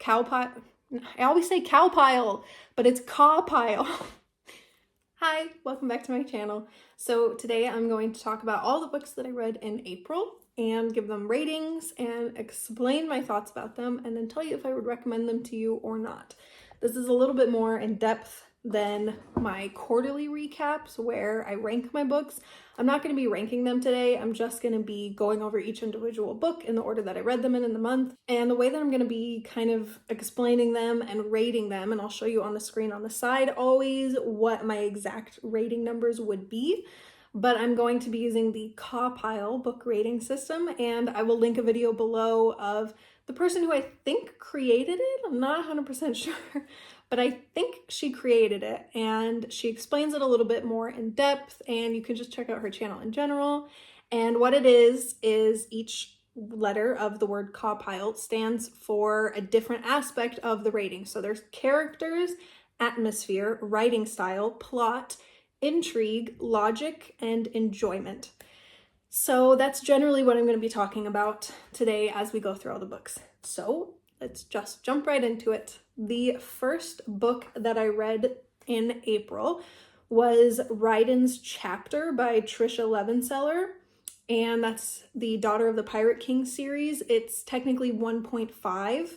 CAWPILE. I always say CAWPILE, but it's CAWPILE. Hi, welcome back to my channel. So today I'm going to talk about all the books that I read in April and give them ratings and explain my thoughts about them and then tell you if I would recommend them to you or not. This is a little bit more in depth than my quarterly recaps where I rank my books. I'm not going to be ranking them today. I'm just going to be going over each individual book in the order that I read them in the month. And the way that I'm going to be kind of explaining them and rating them, and I'll show you on the screen on the side always what my exact rating numbers would be. But I'm going to be using the CAWPILE book rating system, and I will link a video below of the person who I think created it. I'm not 100% sure, but I think she created it, and she explains it a little bit more in depth, and you can just check out her channel in general. And what it is each letter of the word CAWPILE stands for a different aspect of the rating. So there's characters, atmosphere, writing style, plot, intrigue, logic, and enjoyment. So that's generally what I'm going to be talking about today as we go through all the books. So let's just jump right into it. The first book that I read in April was Riden's Chapter by Tricia Levenseller, and that's the Daughter of the Pirate King series. It's technically 1.5.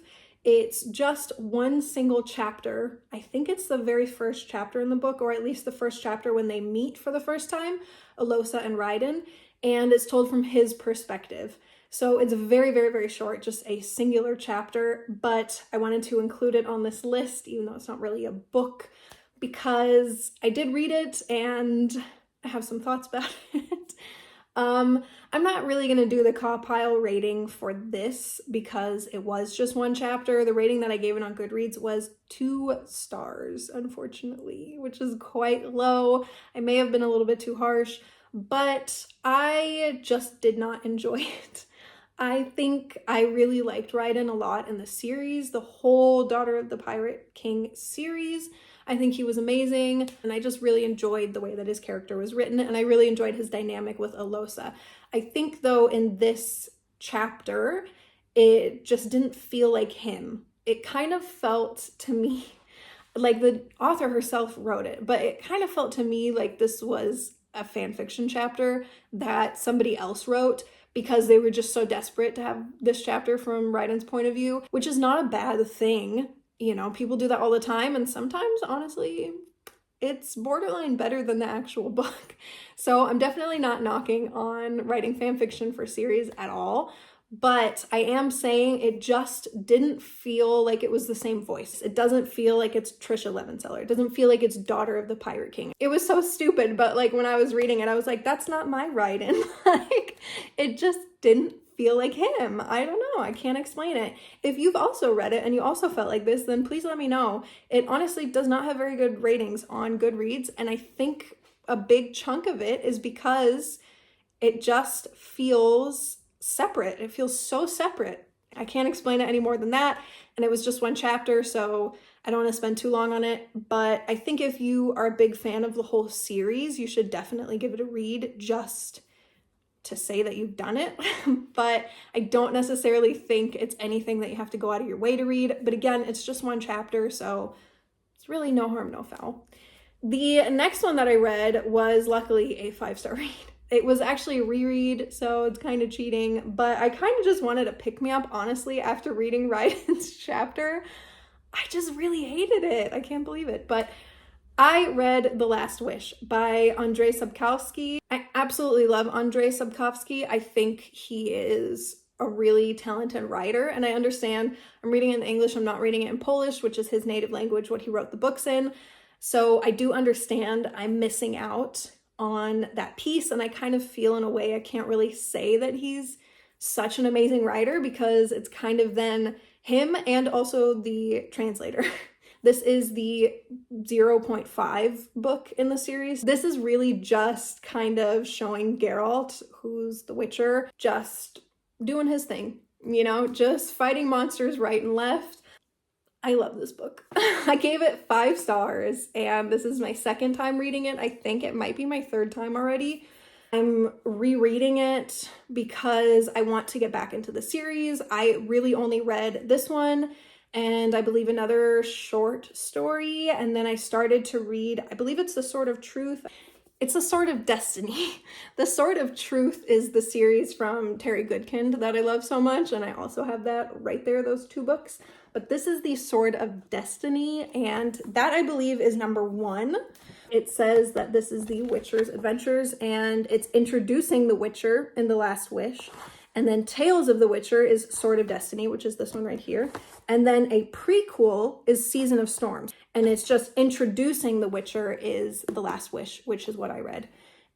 It's just one single chapter. I think it's the very first chapter in the book, or at least the first chapter when they meet for the first time, Alosa and Riden, and it's told from his perspective. So it's very, very, very short, just a singular chapter, but I wanted to include it on this list, even though it's not really a book, because I did read it and I have some thoughts about it. I'm not really going to do the CAWPILE rating for this because it was just one chapter. The rating that I gave it on Goodreads was 2 stars, unfortunately, which is quite low. I may have been a little bit too harsh, but I just did not enjoy it. I think I really liked Riden a lot in the series, the whole Daughter of the Pirate King series. I think he was amazing, and I just really enjoyed the way that his character was written, and I really enjoyed his dynamic with Alosa. I think, though, in this chapter, it just didn't feel like him. It kind of felt to me like the author herself wrote it, but it kind of felt to me like this was a fan fiction chapter that somebody else wrote because they were just so desperate to have this chapter from Riden's point of view, which is not a bad thing. You know, people do that all the time, and sometimes, honestly, it's borderline better than the actual book. So I'm definitely not knocking on writing fan fiction for series at all, but I am saying it just didn't feel like it was the same voice. It doesn't feel like it's Tricia Levenseller. It doesn't feel like it's Daughter of the Pirate King. It was so stupid, but like when I was reading it, I was like, that's not my Riden. Like, it just didn't feel like him. I don't know. I can't explain it. If you've also read it and you also felt like this, then please let me know. It honestly does not have very good ratings on Goodreads, and I think a big chunk of it is because it just feels separate. It feels so separate. I can't explain it any more than that, and it was just one chapter, so I don't want to spend too long on it, but I think if you are a big fan of the whole series, you should definitely give it a read just to say that you've done it. But I don't necessarily think it's anything that you have to go out of your way to read. But again, it's just one chapter, so it's really no harm, no foul. The next one that I read was luckily a 5-star read. It was actually a reread, so it's kind of cheating, but I kind of just wanted to pick me up, honestly, after reading Riden's chapter. I just really hated it. I can't believe it. But I read The Last Wish by Andrzej Sapkowski. I absolutely love Andrzej Sapkowski. I think he is a really talented writer, and I understand I'm reading it in English, I'm not reading it in Polish, which is his native language, what he wrote the books in. So I do understand I'm missing out on that piece, and I kind of feel in a way I can't really say that he's such an amazing writer because it's kind of then him and also the translator. This is the 0.5 book in the series. This is really just kind of showing Geralt, who's the Witcher, just doing his thing, you know, just fighting monsters right and left. I love this book. I gave it 5 stars, and this is my second time reading it. I think it might be my third time already. I'm rereading it because I want to get back into the series. I really only read this one and I believe another short story. And then I started to read, I believe it's The Sword of Truth. It's The Sword of Destiny. The Sword of Truth is the series from Terry Goodkind that I love so much, and I also have that right there, those two books. But this is The Sword of Destiny, and that I believe is number 1. It says that this is the Witcher's adventures, and it's introducing the Witcher in The Last Wish. And then Tales of the Witcher is Sword of Destiny, which is this one right here. And then a prequel is Season of Storms. And it's just introducing the Witcher is The Last Wish, which is what I read.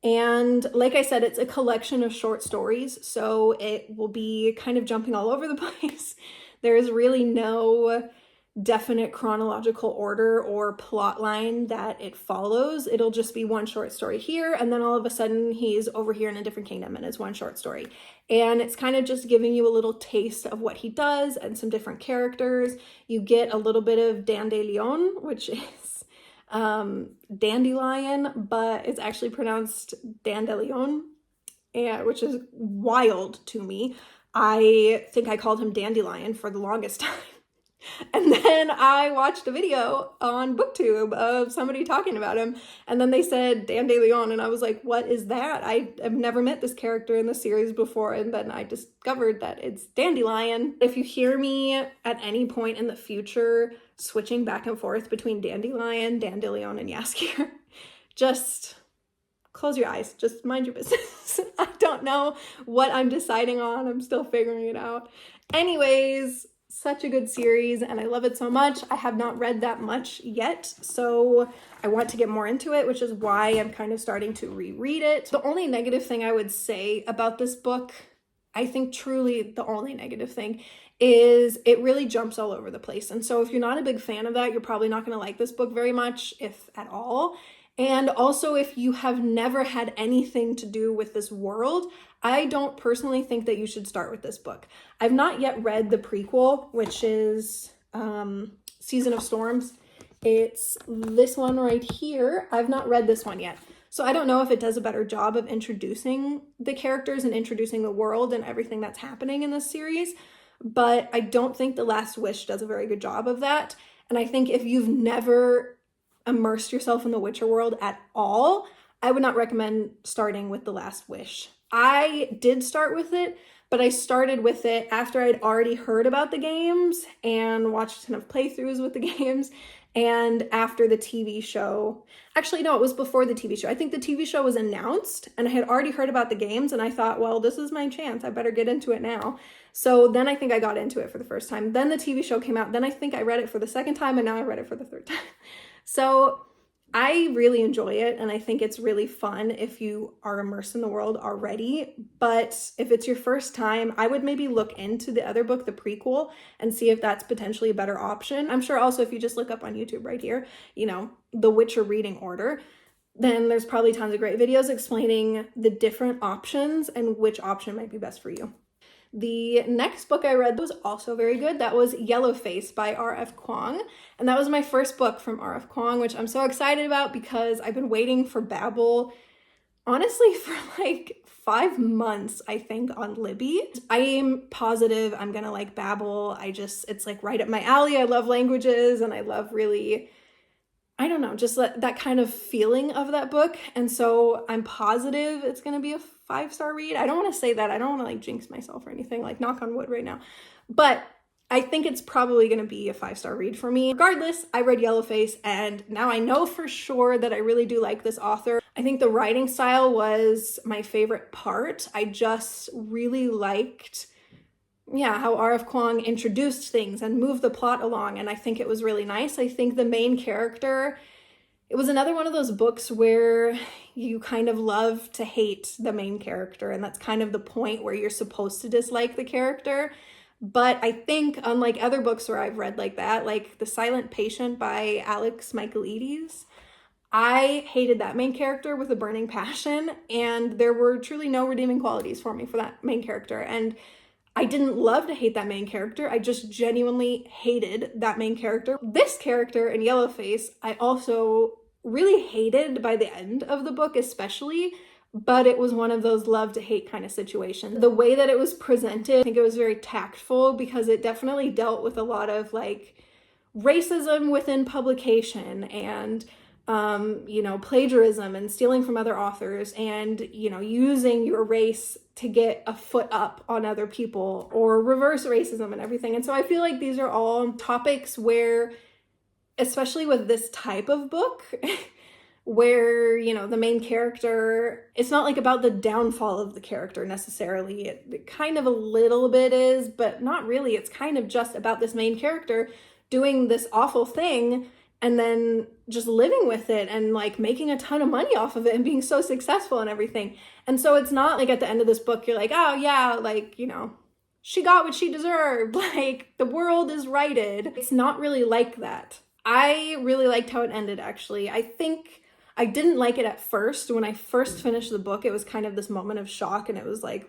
And like I said, it's a collection of short stories, so it will be kind of jumping all over the place. There's really no definite chronological order or plot line that it follows. It'll just be one short story here, and then all of a sudden he's over here in a different kingdom and it's one short story. And it's kind of just giving you a little taste of what he does and some different characters. You get a little bit of Dandelion, which is dandelion, but it's actually pronounced Dandelion, which is wild to me. I think I called him Dandelion for the longest time. And then I watched a video on booktube of somebody talking about him, and then they said Dandelion, and I was like, what is that? I have never met this character in the series before, and then I discovered that it's Dandelion. If you hear me at any point in the future switching back and forth between Dandelion, Dandelion, and Jaskier, just close your eyes, just mind your business. I don't know what I'm deciding on. I'm still figuring it out. Anyways, such a good series, and I love it so much. I have not read that much yet, so I want to get more into it, which is why I'm kind of starting to reread it. The only negative thing I would say about this book, I think truly the only negative thing, is it really jumps all over the place. And so if you're not a big fan of that, you're probably not going to like this book very much, if at all. And also, if you have never had anything to do with this world, I don't personally think that you should start with this book. I've not yet read the prequel, which is Season of Storms. It's this one right here. I've not read this one yet. So I don't know if it does a better job of introducing the characters and introducing the world and everything that's happening in this series. But I don't think The Last Wish does a very good job of that. And I think if you've never immersed yourself in the Witcher world at all, I would not recommend starting with The Last Wish. I did start with it, but I started with it after I'd already heard about the games and watched a ton of playthroughs with the games, and after the TV show. Actually, no, it was before the TV show. I think the TV show was announced, and I had already heard about the games, and I thought, well, this is my chance. I better get into it now. So then I think I got into it for the first time. Then the TV show came out. Then I think I read it for the second time, and now I read it for the third time. So I really enjoy it, and I think it's really fun if you are immersed in the world already. But if it's your first time, I would maybe look into the other book, the prequel, and see if that's potentially a better option. I'm sure also if you just look up on YouTube right here, you know, the Witcher reading order, then there's probably tons of great videos explaining the different options and which option might be best for you. The next book I read was also very good. That was Yellowface by R.F Kuang. And that was my first book from R.F Kuang, which I'm so excited about because I've been waiting for Babel, honestly, for like 5 months, I think, on Libby. I am positive I'm gonna like Babel. It's like right up my alley. I love languages, and I love really, I don't know, just that kind of feeling of that book. And so I'm positive it's gonna be a 5-star read. I don't want to say that. I don't want to like jinx myself or anything, like knock on wood right now. But I think it's probably going to be a 5-star read for me. Regardless, I read Yellowface, and now I know for sure that I really do like this author. I think the writing style was my favorite part. I just really liked, how R.F Kuang introduced things and moved the plot along, and I think it was really nice. I think the main character, it was another one of those books where you kind of love to hate the main character, and that's kind of the point where you're supposed to dislike the character. But I think, unlike other books where I've read like that, like The Silent Patient by Alex Michaelides, I hated that main character with a burning passion, and there were truly no redeeming qualities for me for that main character. And I didn't love to hate that main character. I just genuinely hated that main character. This character in Yellowface, I also really hated by the end of the book, especially, but it was one of those love to hate kind of situations. The way that it was presented, I think it was very tactful because it definitely dealt with a lot of like racism within publication and you know, plagiarism and stealing from other authors and, you know, using your race to get a foot up on other people or reverse racism and everything. And so I feel like these are all topics where, especially with this type of book, where, you know, the main character, it's not like about the downfall of the character necessarily. It kind of a little bit is, but not really. It's kind of just about this main character doing this awful thing and then just living with it and like making a ton of money off of it and being so successful and everything. And so it's not like at the end of this book, you're like, oh yeah, like, you know, she got what she deserved. Like the world is righted. It's not really like that. I really liked how it ended, actually. I think I didn't like it at first. When I first finished the book, it was kind of this moment of shock and it was like,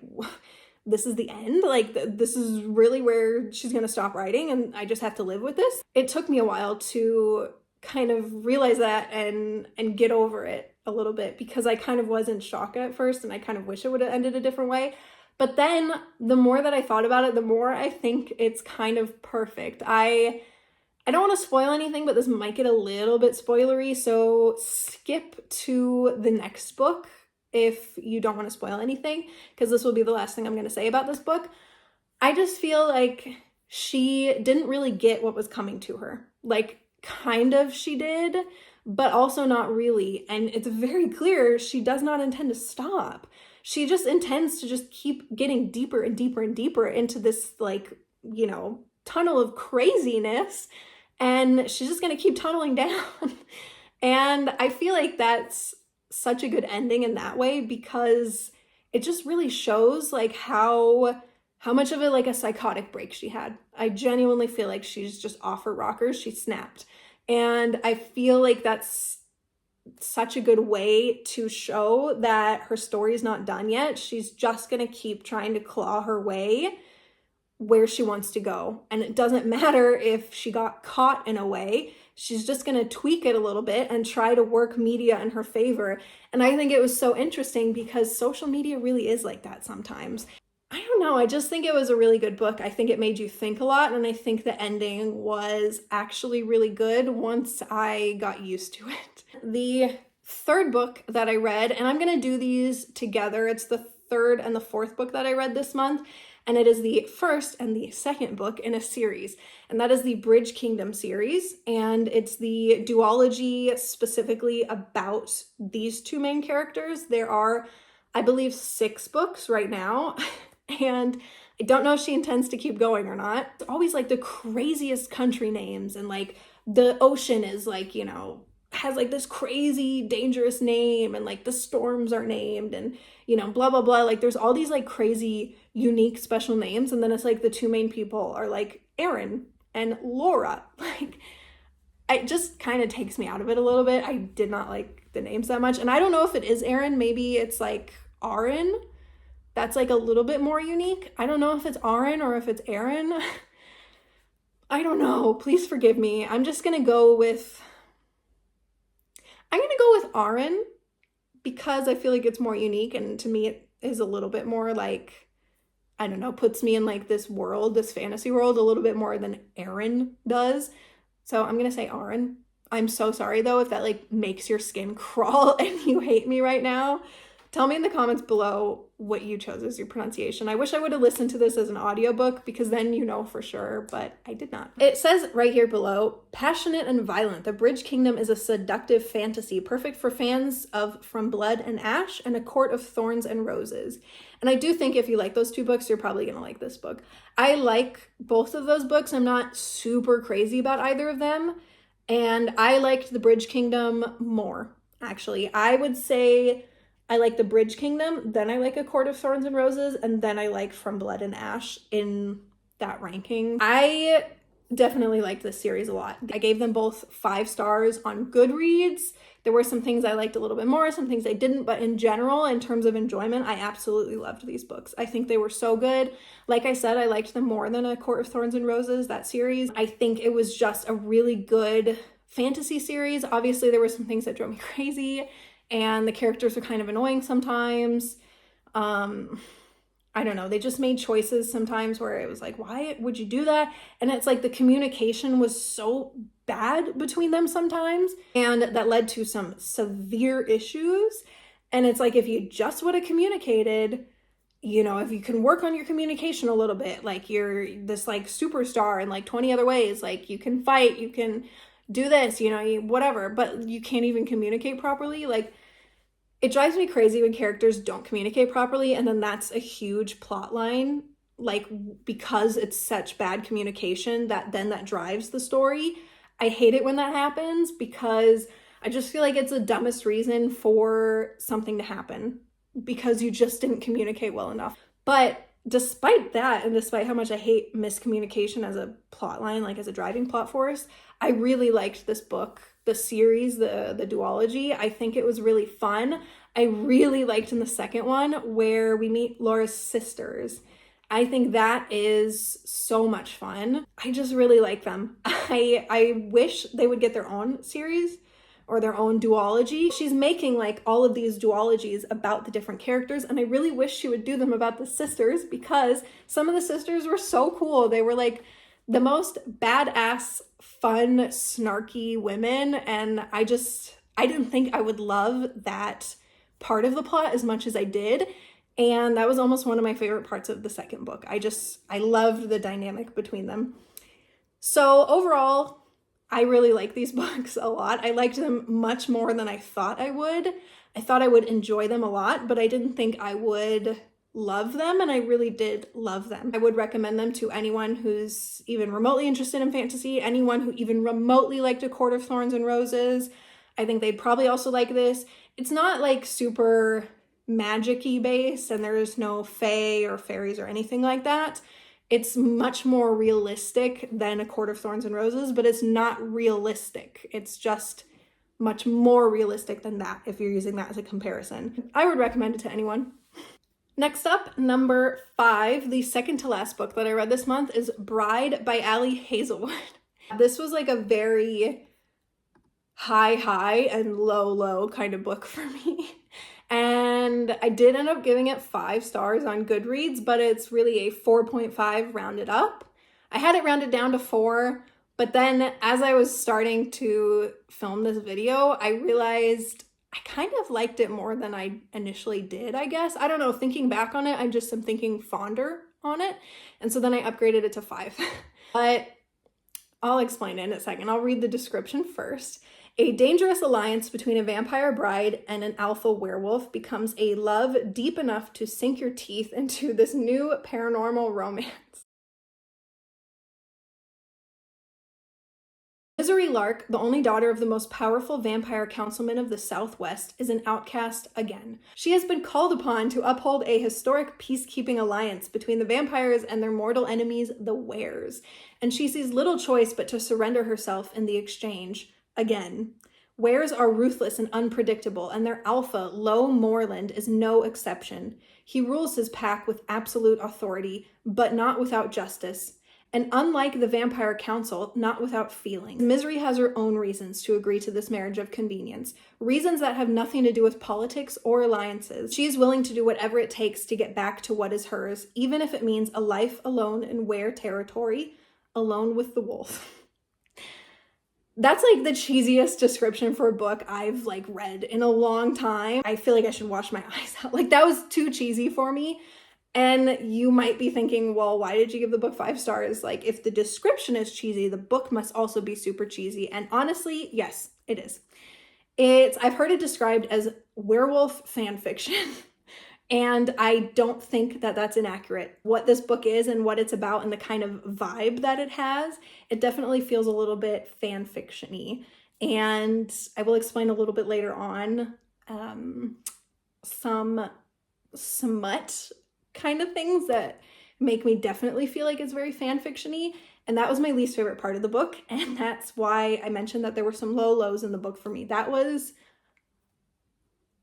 this is the end? Like, this is really where she's going to stop writing and I just have to live with this? It took me a while to kind of realize that and get over it a little bit because I kind of was in shock at first and I kind of wish it would have ended a different way. But then the more that I thought about it, the more I think it's kind of perfect. I don't want to spoil anything, but this might get a little bit spoilery, so skip to the next book if you don't want to spoil anything, because this will be the last thing I'm going to say about this book. I just feel like she didn't really get what was coming to her. Like, kind of she did, but also not really. And it's very clear she does not intend to stop. She just intends to just keep getting deeper and deeper and deeper into this, like, you know, tunnel of craziness. And she's just going to keep tunneling down. And I feel like that's such a good ending in that way because it just really shows like how much of it like a psychotic break she had. I genuinely feel like she's just off her rockers. She snapped. And I feel like that's such a good way to show that her story is not done yet. She's just going to keep trying to claw her way where she wants to go. And it doesn't matter if she got caught in a way, she's just going to tweak it a little bit and try to work media in her favor. And I think it was so interesting because social media really is like that sometimes. I don't know, I just think it was a really good book. I think it made you think a lot, and I think the ending was actually really good once I got used to it. The third book that I read, and I'm going to do these together, it's the third and the fourth book that I read this month, and it is the first and the second book in a series, and that is the Bridge Kingdom series, and it's the duology specifically about these two main characters. There are, I believe, 6 books right now, and I don't know if she intends to keep going or not. It's always like the craziest country names, and like the ocean is like, you know, has like this crazy dangerous name, and like the storms are named, and you know, blah blah blah. Like there's all these like crazy unique special names, and then it's like the two main people are like Aaron and Laura. Like it just kind of takes me out of it a little bit. I did not like the names that much, and I don't know if it is Aaron. Maybe it's like Aaron. That's like a little bit more unique. I don't know if it's Aaron or if it's Aaron. I don't know. Please forgive me. I'm gonna go with Aaron because I feel like it's more unique, and to me it is a little bit more like, I don't know, puts me in like this world, this fantasy world a little bit more than Aaron does. So I'm gonna say Aaron. I'm so sorry though if that like makes your skin crawl and you hate me right now. Tell me in the comments below what you chose as your pronunciation. I wish I would have listened to this as an audiobook because then you know for sure, but I did not. It says right here below, passionate and violent, the Bridge Kingdom is a seductive fantasy, perfect for fans of From Blood and Ash and A Court of Thorns and Roses. And I do think if you like those two books, you're probably gonna like this book. I like both of those books. I'm not super crazy about either of them. And I liked the Bridge Kingdom more, actually. I would say I like the Bridge Kingdom, then I like A Court of Thorns and Roses, and then I like From Blood and Ash in that ranking. I definitely liked this series a lot. I gave them both 5 stars on Goodreads. There were some things I liked a little bit more, some things I didn't, but in general, in terms of enjoyment, I absolutely loved these books. I think they were so good. Like I said, I liked them more than A Court of Thorns and Roses, that series. I think it was just a really good fantasy series. Obviously, there were some things that drove me crazy and the characters are kind of annoying sometimes. I don't know, they just made choices sometimes where it was like, why would you do that? And it's like the communication was so bad between them sometimes, and that led to some severe issues. And it's like, if you just would have communicated, you know, if you can work on your communication a little bit, like you're this like superstar in like 20 other ways, like you can fight, you can do this, you know, whatever, but you can't even communicate properly. Like, it drives me crazy when characters don't communicate properly, and then that's a huge plot line, like, because it's such bad communication that drives the story. I hate it when that happens, because I just feel like it's the dumbest reason for something to happen, because you just didn't communicate well enough. But despite that, and despite how much I hate miscommunication as a plot line, like as a driving plot force, I really liked this book, the series, the duology. I think it was really fun. I really liked in the second one where we meet Laura's sisters. I think that is so much fun. I just really like them. I wish they would get their own series or their own duology. She's making like all of these duologies about the different characters, and I really wish she would do them about the sisters, because some of the sisters were so cool. They were like the most badass, fun, snarky women, and I didn't think I would love that part of the plot as much as I did, and that was almost one of my favorite parts of the second book. I loved the dynamic between them. So overall, I really like these books a lot. I liked them much more than I thought I would. I thought I would enjoy them a lot, but I didn't think I would love them, and I really did love them. I would recommend them to anyone who's even remotely interested in fantasy, anyone who even remotely liked A Court of Thorns and Roses. I think they'd probably also like this. It's not like super magic-y based, and there's no fae or fairies or anything like that. It's much more realistic than A Court of Thorns and Roses, but it's not realistic. It's just much more realistic than that, if you're using that as a comparison. I would recommend it to anyone. Next up, number 5, the second to last book that I read this month is Bride by Ali Hazelwood. This was like a very high and low kind of book for me. And I did end up giving it 5 stars on Goodreads, but it's really a 4.5 rounded up. I had it rounded down to 4, but then as I was starting to film this video, I realized I kind of liked it more than I initially did, I guess. I don't know, thinking back on it, I just am thinking fonder on it. And so then I upgraded it to 5. But I'll explain it in a second. I'll read the description first. A dangerous alliance between a vampire bride and an alpha werewolf becomes a love deep enough to sink your teeth into this new paranormal romance. Misery Lark, the only daughter of the most powerful vampire councilman of the Southwest, is an outcast again. She has been called upon to uphold a historic peacekeeping alliance between the vampires and their mortal enemies, the Wares, and she sees little choice but to surrender herself in the exchange. Again. Wares are ruthless and unpredictable, and their alpha, Lo Moreland, is no exception. He rules his pack with absolute authority, but not without justice. And unlike the Vampire Council, not without feeling. Misery has her own reasons to agree to this marriage of convenience. Reasons that have nothing to do with politics or alliances. She is willing to do whatever it takes to get back to what is hers, even if it means a life alone in Were territory, alone with the wolf. That's like the cheesiest description for a book I've like read in a long time. I feel like I should wash my eyes out. Like, that was too cheesy for me. And you might be thinking, well, why did you give the book 5 stars? Like, if the description is cheesy, the book must also be super cheesy. And honestly, yes, it is. I've heard it described as werewolf fan fiction. And I don't think that that's inaccurate. What this book is and what it's about and the kind of vibe that it has, it definitely feels a little bit fan fiction-y. And I will explain a little bit later on some smut kind of things that make me definitely feel like it's very fan fiction-y. And that was my least favorite part of the book. And that's why I mentioned that there were some low lows in the book for me. That was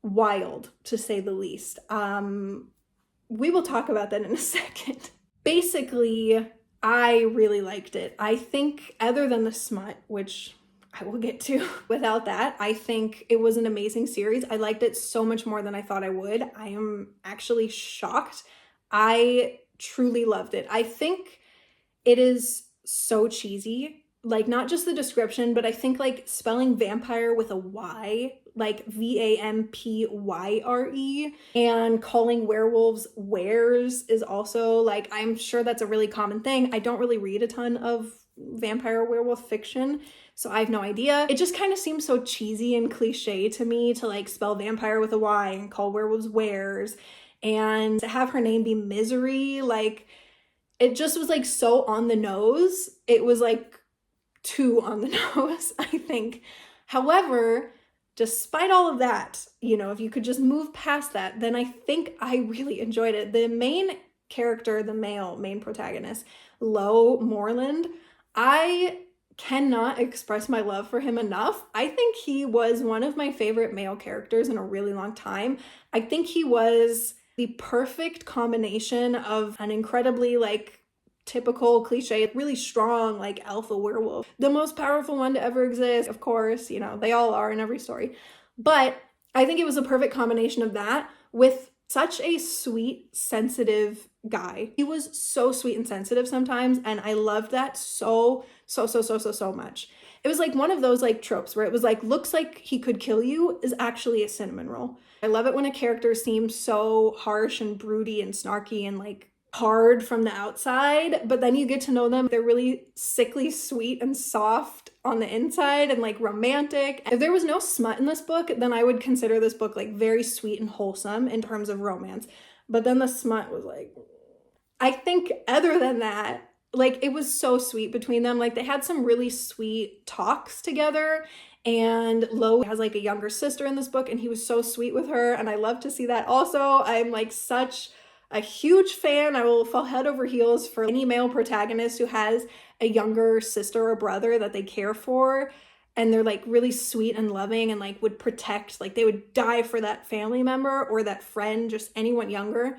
wild, to say the least. We will talk about that in a second. Basically, I really liked it. I think other than the smut, which I will get to. Without that, I think it was an amazing series. I liked it so much more than I thought I would. I am actually shocked. I truly loved it. I think it is so cheesy. Like, not just the description, but I think like spelling vampire with a Y, like Vampyre, and calling werewolves wares is also like, I'm sure that's a really common thing. I don't really read a ton of vampire werewolf fiction, so I have no idea. It just kind of seems so cheesy and cliche to me to like spell vampire with a Y and call werewolves wares, and to have her name be Misery. Like, it just was like so on the nose. It was like too on the nose, I think. However, despite all of that, you know, if you could just move past that, then I think I really enjoyed it. The main character, the main protagonist, Lo Moreland, I cannot express my love for him enough. I think he was one of my favorite male characters in a really long time. I think he was the perfect combination of an incredibly like typical cliche, really strong like alpha werewolf, the most powerful one to ever exist, of course, you know, they all are in every story, but I think it was a perfect combination of that with such a sweet, sensitive guy. He was so sweet and sensitive sometimes, and I loved that so much. It was like one of those like tropes where it was like, looks like he could kill you is actually a cinnamon roll. I love it when a character seems so harsh and broody and snarky and like hard from the outside, but then you get to know them. They're really sickly sweet and soft on the inside and like romantic. If there was no smut in this book, then I would consider this book like very sweet and wholesome in terms of romance. But then the smut was like, I think other than that, like it was so sweet between them. Like they had some really sweet talks together, and Lo has like a younger sister in this book and he was so sweet with her, and I love to see that also. I'm like such a huge fan. I will fall head over heels for any male protagonist who has a younger sister or brother that they care for, and they're like really sweet and loving and like would protect, like they would die for that family member or that friend, just anyone younger.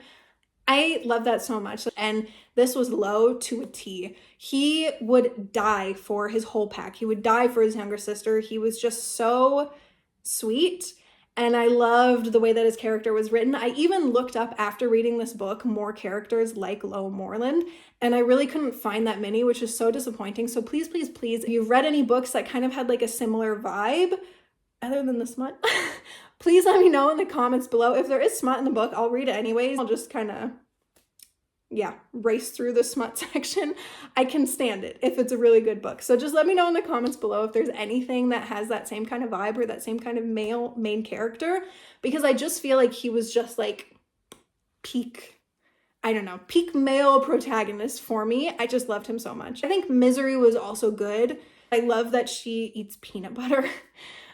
I love that so much. And this was Lo to a T. He would die for his whole pack. He would die for his younger sister. He was just so sweet. And I loved the way that his character was written. I even looked up after reading this book more characters like Lo Moreland, and I really couldn't find that many, which is so disappointing. So please, please, please, if you've read any books that kind of had like a similar vibe, other than the smut, please let me know in the comments below. If there is smut in the book, I'll read it anyways. I'll just kind of, yeah, race through the smut section. I can stand it if it's a really good book. So just let me know in the comments below if there's anything that has that same kind of vibe or that same kind of male main character, because I just feel like he was just like peak, I don't know, peak male protagonist for me. I just loved him so much. I think Misery was also good. I love that she eats peanut butter.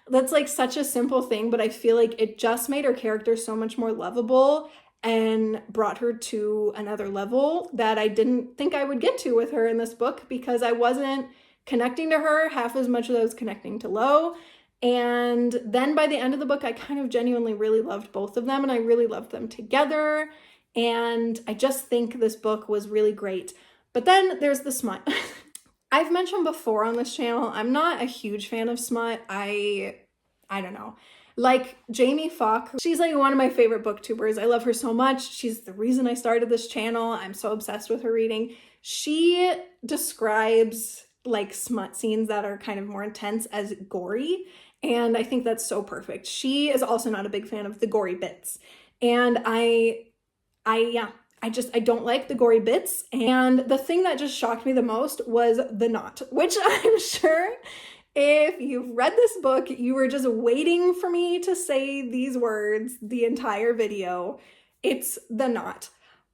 That's like such a simple thing, but I feel like it just made her character so much more lovable and brought her to another level that I didn't think I would get to with her in this book, because I wasn't connecting to her half as much as I was connecting to Lo. And then by the end of the book, I kind of genuinely really loved both of them, and I really loved them together. And I just think this book was really great. But then there's the smut. I've mentioned before on this channel, I'm not a huge fan of smut. I don't know. Like Jaime Falk, she's like one of my favorite booktubers. I love her so much. She's the reason I started this channel. I'm so obsessed with her reading. She describes like smut scenes that are kind of more intense as gory, and I think that's so perfect. She is also not a big fan of the gory bits, and I don't like the gory bits. And the thing that just shocked me the most was the knot, which I'm sure if you've read this book, you were just waiting for me to say these words the entire video. It's the knot.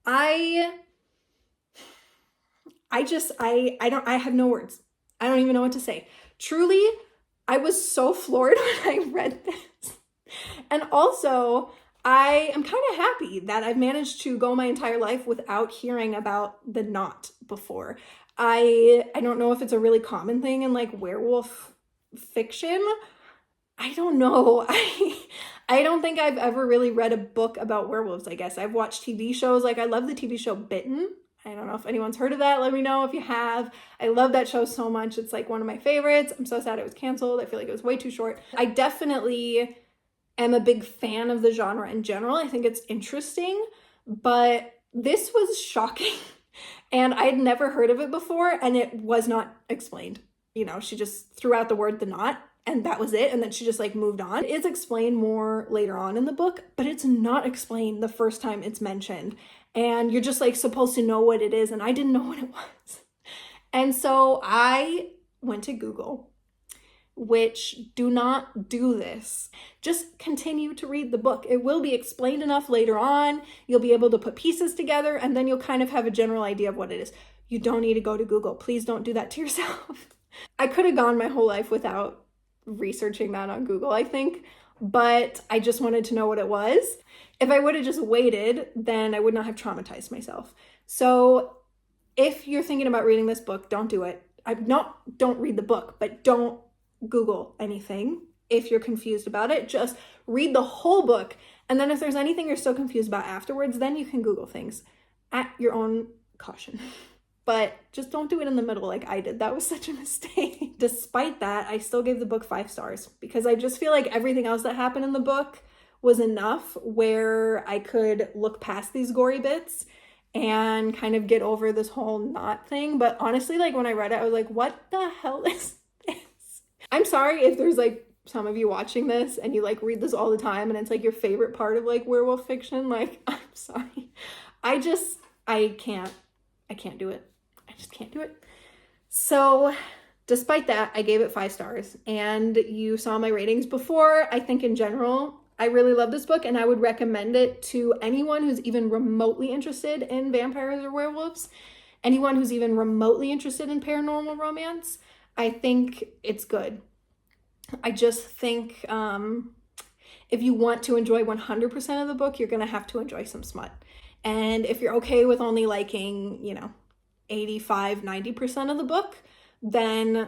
I have no words. I don't even know what to say. Truly, I was so floored when I read this. And also, I am kind of happy that I've managed to go my entire life without hearing about the knot before. I don't know if it's a really common thing in like werewolf fiction. I don't know. I don't think I've ever really read a book about werewolves, I guess. I've watched TV shows. Like I love the TV show Bitten. I don't know if anyone's heard of that. Let me know if you have. I love that show so much. It's like one of my favorites. I'm so sad it was canceled. I feel like it was way too short. I definitely am a big fan of the genre in general. I think it's interesting, but this was shocking. And I had never heard of it before, and it was not explained. You know, she just threw out the word "the knot," and that was it. And then she just like moved on. It is explained more later on in the book, but it's not explained the first time it's mentioned. And you're just like supposed to know what it is. And I didn't know what it was. And so I went to Google, which do not do this. Just continue to read the book. It will be explained enough later on. You'll be able to put pieces together, and then you'll kind of have a general idea of what it is. You don't need to go to Google. Please don't do that to yourself. I could have gone my whole life without researching that on Google, I think, but I just wanted to know what it was. If I would have just waited, then I would not have traumatized myself. So if you're thinking about reading this book, don't do it. Don't read the book, but don't Google anything. If you're confused about it, just read the whole book. And then if there's anything you're still confused about afterwards, then you can Google things at your own caution. But just don't do it in the middle like I did. That was such a mistake. Despite that, I still gave the book 5 stars because I just feel like everything else that happened in the book was enough where I could look past these gory bits and kind of get over this whole knot thing. But honestly, like when I read it, I was like, what the hell is this? I'm sorry if there's like some of you watching this and you like read this all the time and it's like your favorite part of like werewolf fiction. Like, I'm sorry. I can't do it. I just can't do it. So despite that, I gave it 5 stars, and you saw my ratings before. I think in general, I really love this book, and I would recommend it to anyone who's even remotely interested in vampires or werewolves, anyone who's even remotely interested in paranormal romance. I think it's good. I just think if you want to enjoy 100% of the book, you're going to have to enjoy some smut. And if you're okay with only liking, 85-90% of the book, then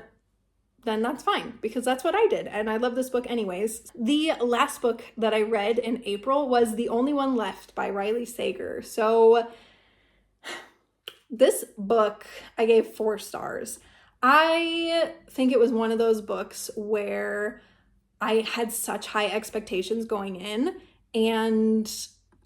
that's fine, because that's what I did, and I love this book anyways. The last book that I read in April was The Only One Left by Riley Sager. So this book I gave 4 stars. I think it was one of those books where I had such high expectations going in, and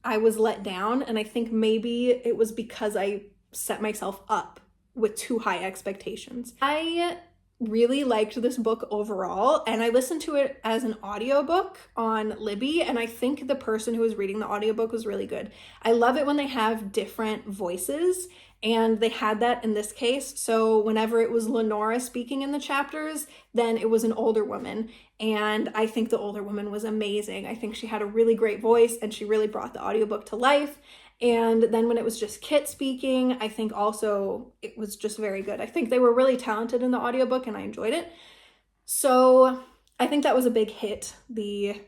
I was let down, and I think maybe it was because I set myself up with too high expectations. I really liked this book overall, and I listened to it as an audiobook on Libby, and I think the person who was reading the audiobook was really good. I love it when they have different voices, and they had that in this case. So whenever it was Lenora speaking in the chapters, then it was an older woman, and I think the older woman was amazing. I think she had a really great voice, and she really brought the audiobook to life. And then when it was just Kit speaking, I think also it was just very good. I think they were really talented in the audiobook, and I enjoyed it. So I think that was a big hit, me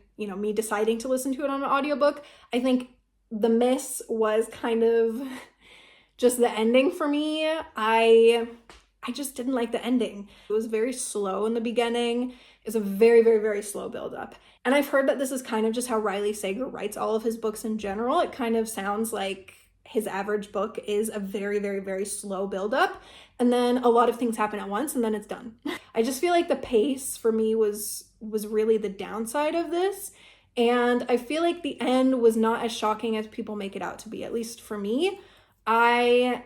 deciding to listen to it on an audiobook. I think the miss was kind of just the ending for me. I just didn't like the ending. It was very slow in the beginning. It was a very, very, very slow build-up. And I've heard that this is kind of just how Riley Sager writes all of his books in general. It kind of sounds like his average book is a very, very, very slow build-up. And then a lot of things happen at once, and then it's done. I just feel like the pace for me was really the downside of this. And I feel like the end was not as shocking as people make it out to be, at least for me. I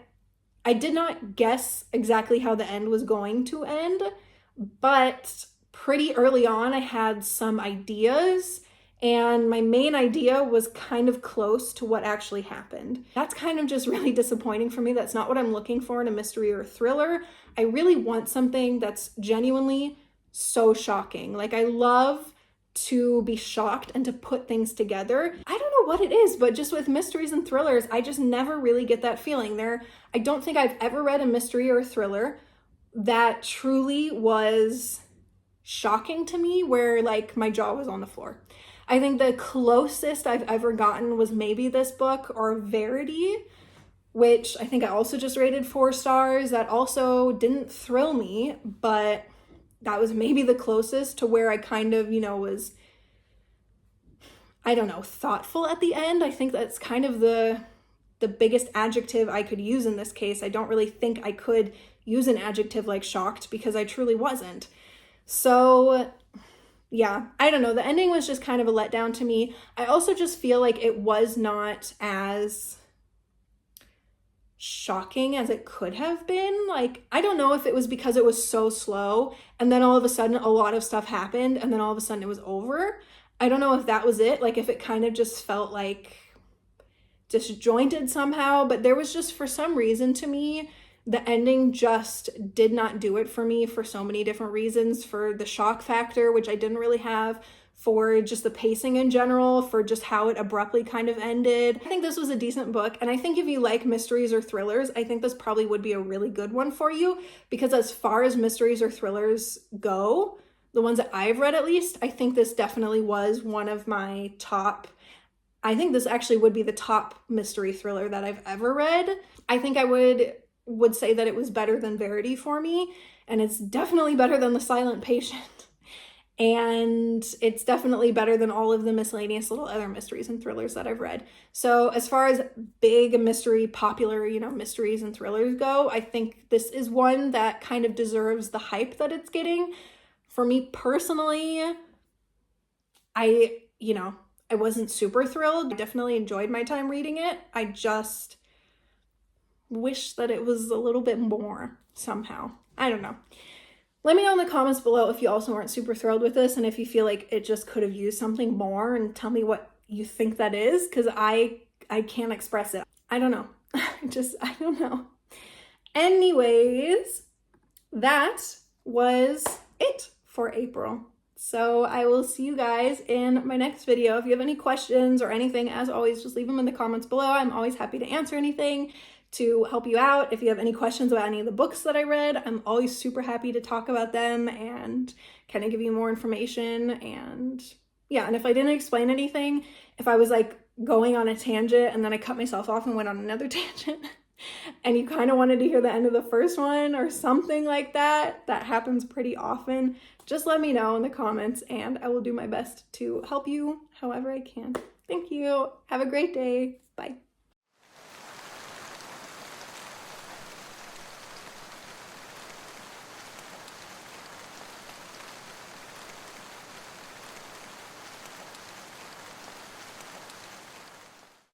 did not guess exactly how the end was going to end, but pretty early on I had some ideas, and my main idea was kind of close to what actually happened. That's kind of just really disappointing for me. That's not what I'm looking for in a mystery or a thriller. I really want something that's genuinely so shocking. Like, I love to be shocked and to put things together. I don't know what it is, but just with mysteries and thrillers, I just never really get that feeling. I don't think I've ever read a mystery or a thriller that truly was shocking to me where like my jaw was on the floor. I think the closest I've ever gotten was maybe this book or Verity, which I think I also just rated 4 stars. That also didn't thrill me, but that was maybe the closest to where I kind of, was, I don't know, thoughtful at the end. I think that's kind of the the biggest adjective I could use in this case. I don't really think I could use an adjective like shocked because I truly wasn't. So yeah, I don't know. The ending was just kind of a letdown to me. I also just feel like it was not as shocking as it could have been. Like, I don't know if it was because it was so slow and then all of a sudden a lot of stuff happened and then all of a sudden it was over. I don't know if that was it. Like, if it kind of just felt like disjointed somehow, but there was just, for some reason to me, the ending just did not do it for me for so many different reasons. For the shock factor, which I didn't really have, for just the pacing in general, for just how it abruptly kind of ended. I think this was a decent book, and I think if you like mysteries or thrillers, I think this probably would be a really good one for you, because as far as mysteries or thrillers go, the ones that I've read at least, I think this definitely was one of my top. I think this actually would be the top mystery thriller that I've ever read. I think I would say that it was better than Verity for me, and it's definitely better than The Silent Patient, and it's definitely better than all of the miscellaneous little other mysteries and thrillers that I've read. So as far as big mystery, popular, mysteries and thrillers go, I think this is one that kind of deserves the hype that it's getting. For me personally, I wasn't super thrilled. I definitely enjoyed my time reading it. I just wish that it was a little bit more somehow. I don't know. Let me know in the comments below if you also weren't super thrilled with this and if you feel like it just could have used something more, and tell me what you think that is, because I can't express it. I don't know. I don't know. Anyways, that was it for April. So I will see you guys in my next video. If you have any questions or anything, as always, just leave them in the comments below. I'm always happy to answer anything, to help you out. If you have any questions about any of the books that I read, I'm always super happy to talk about them and kind of give you more information. And yeah, and if I didn't explain anything, if I was like going on a tangent and then I cut myself off and went on another tangent and you kind of wanted to hear the end of the first one or something like that, that happens pretty often, just let me know in the comments and I will do my best to help you however I can. Thank you. Have a great day. Bye.